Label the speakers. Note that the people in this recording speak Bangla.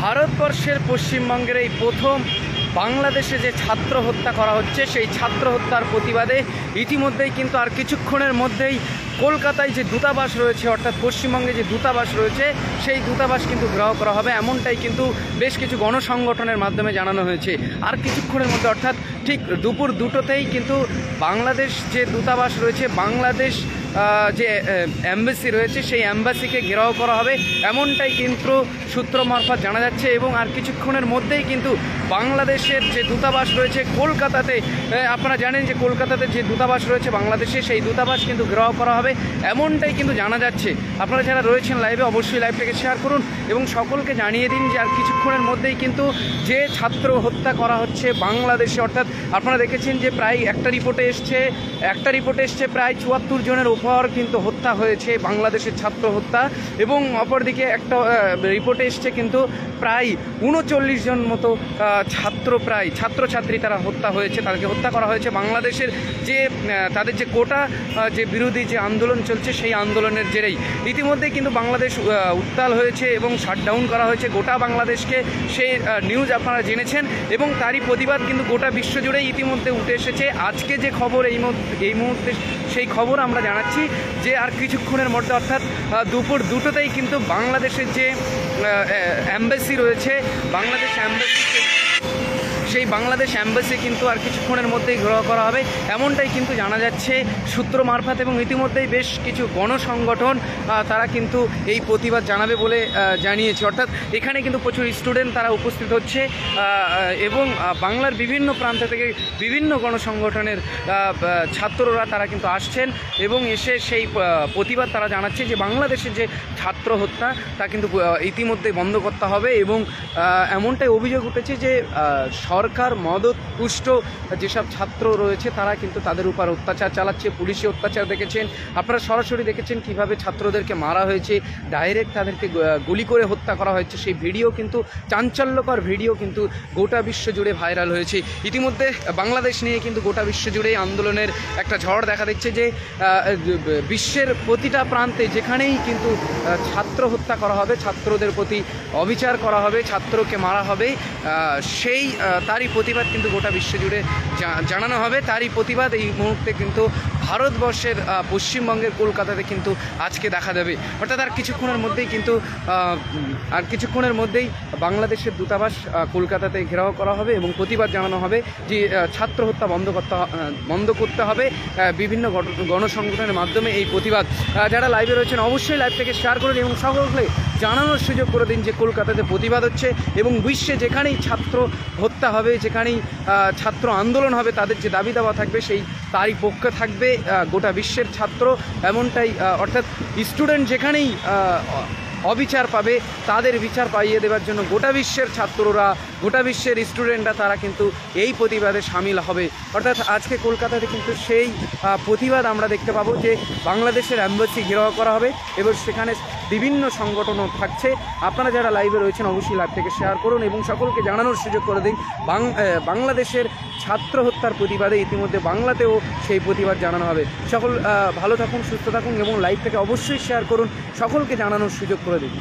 Speaker 1: ভারতবর্ষের পশ্চিমবঙ্গের এই প্রথম বাংলাদেশে যে ছাত্র হত্যা করা হচ্ছে, সেই ছাত্র হত্যার প্রতিবাদে ইতিমধ্যেই কিন্তু আর কিছুক্ষণের মধ্যেই কলকাতায় যে দূতাবাস রয়েছে, অর্থাৎ পশ্চিমবঙ্গে যে দূতাবাস রয়েছে, সেই দূতাবাস কিন্তু ঘেরাও করা হবে, এমনটাই কিন্তু বেশ কিছু গণসংগঠনের মাধ্যমে জানানো হয়েছে। আর কিছুক্ষণের মধ্যে অর্থাৎ ঠিক দুপুর 2টোতেই কিন্তু বাংলাদেশ যে দূতাবাস রয়েছে, বাংলাদেশ যে অ্যাম্বাসি রয়েছে, সেই অ্যাম্বাসিকে ঘেরাও করা হবে, এমনটাই কিন্তু সূত্র মারফত জানা যাচ্ছে। এবং আর কিছুক্ষণের মধ্যেই কিন্তু বাংলাদেশের যে দূতাবাস রয়েছে কলকাতাতে, আপনারা জানেন যে কলকাতাতে যে দূতাবাস রয়েছে বাংলাদেশে, সেই দূতাবাস কিন্তু ঘেরাও করা হবে, এমনটাই কিন্তু জানা যাচ্ছে। আপনারা যারা রয়েছেন লাইভে, অবশ্যই লাইভটাকে শেয়ার করুন এবং সকলকে জানিয়ে দিন যে আর কিছুক্ষণের মধ্যেই কিন্তু যে ছাত্র হত্যা করা হচ্ছে বাংলাদেশে, অর্থাৎ আপনারা দেখেছেন যে প্রায় একটা রিপোর্টে এসছে প্রায় 74 জনের উপর কিন্তু হত্যা হয়েছে বাংলাদেশের ছাত্র হত্যা, এবং অপরদিকে একটা রিপোর্টে এসছে কিন্তু প্রায় 39 জন মতো ছাত্রছাত্রী তারা হত্যা হয়েছে, তাদেরকে হত্যা করা হয়েছে। বাংলাদেশের যে তাদের যে কোটা যে বিরোধী যে আন্দোলন চলছে, সেই আন্দোলনের জেরেই ইতিমধ্যেই কিন্তু বাংলাদেশ উত্তাল হয়েছে এবং শাটডাউন করা হয়েছে গোটা বাংলাদেশকে, সেই নিউজ আপনারা জেনেছেন। এবং তারই প্রতিবাদ কিন্তু গোটা বিশ্বজুড়েই ইতিমধ্যে উঠে এসেছে। আজকে যে খবর এই মুহূর্তে সেই খবর আমরা জানাচ্ছি যে আর কিছুক্ষণের মধ্যে অর্থাৎ দুপুর 2টোতেই কিন্তু বাংলাদেশের যে অ্যাম্বাসি রয়েছে, সেই বাংলাদেশ অ্যাম্বাসি কিন্তু আর কিছুক্ষণের মধ্যেই ঘেরাও করা হবে, এমনটাই কিন্তু জানা যাচ্ছে সূত্র মারফত। এবং ইতিমধ্যেই বেশ কিছু গণসংগঠন তারা কিন্তু এই প্রতিবাদ জানাবে বলে জানিয়েছে। অর্থাৎ এখানে কিন্তু প্রচুর স্টুডেন্ট তারা উপস্থিত হচ্ছে এবং বাংলার বিভিন্ন প্রান্ত থেকে বিভিন্ন গণসংগঠনের ছাত্ররা তারা কিন্তু আসছেন এবং এসে সেই প্রতিবাদ তারা জানাচ্ছে যে বাংলাদেশের যে ছাত্র হত্যা তা কিন্তু ইতিমধ্যে বন্ধ করতে হবে। এবং এমনটাই অভিযোগ উঠেছে যে সরকার মদতপুষ্ট যেসব ছাত্র রয়েছে তারা কিন্তু তাদের উপর অত্যাচার চালাচ্ছে, পুলিশি অত্যাচার দেখেছেন আপনারা, সরাসরি দেখেছেন কিভাবে ছাত্রদেরকে মারা হয়েছে, ডাইরেক্ট তাদেরকে গুলি করে হত্যা করা হয়েছে। সেই ভিডিও কিন্তু চাঞ্চল্যকর ভিডিও কিন্তু গোটা বিশ্ব জুড়ে ভাইরাল হয়েছে। ইতিমধ্যে বাংলাদেশ নিয়ে কিন্তু গোটা বিশ্ব জুড়ে আন্দোলনের একটা ঝড় দেখা দিচ্ছে যে বিশ্বের প্রতিটা প্রান্তে যেখানেই কিন্তু ছাত্র হত্যা করা হবে, ছাত্রদের প্রতি অবিচার করা হবে, ছাত্রকে মারা হবে, সেই তারই প্রতিবাদ কিন্তু গোটা বিশ্ব জুড়ে জানানো হবে। তারই প্রতিবাদ এই মুহূর্তে কিন্তু ভারতবর্ষের পশ্চিমবঙ্গের কলকাতাতে কিন্তু আজকে দেখা যাবে। অর্থাৎ আর কিছুক্ষণের মধ্যেই বাংলাদেশের দূতাবাস কলকাতাতে ঘেরাও করা হবে এবং প্রতিবাদ জানানো হবে যে ছাত্র হত্যা বন্ধ করতে হবে। বিভিন্ন গণসংগঠনের মাধ্যমে এই প্রতিবাদ, যারা লাইভে রয়েছেন অবশ্যই লাইভটাকে শেয়ার করুন এবং সকলকে জানানোর সুযোগ করে দিন যে কলকাতাতে প্রতিবাদ হচ্ছে এবং বিশ্বে যেখানেই ছাত্র হত্যা হবে, যেখানেই ছাত্র আন্দোলন হবে, তাদের যে দাবি দাওয়া থাকবে সেই তারই পক্ষে থাকবে গোটা বিশ্বের ছাত্র। এমনটাই অর্থাৎ স্টুডেন্ট যেখানেই অবিচার পাবে তাদের বিচার পাইয়ে দেওয়ার জন্য গোটা বিশ্বের ছাত্ররা, গোটা বিশ্বের স্টুডেন্টরা তারা কিন্তু এই প্রতিবাদে সামিল হবে। অর্থাৎ আজকে কলকাতাতে কিন্তু সেই প্রতিবাদ আমরা দেখতে পাবো যে বাংলাদেশের অ্যাম্বাসি ঘেরাও করা হবে এবং সেখানে বিভিন্ন সংগঠনও থাকছে। আপনারা যারা লাইভে রয়েছেন অবশ্যই লাইভ থেকে শেয়ার করুন এবং সকলকে জানানোর সুযোগ করে দিন বাংলাদেশের ছাত্র হত্যার প্রতিবাদে ইতিমধ্যে বাংলাতেও সেই প্রতিবাদ জানানো হবে। সকল ভালো থাকুন, সুস্থ থাকুন এবং লাইভটাকে অবশ্যই শেয়ার করুন, সকলকে জানানোর সুযোগ করে দিন।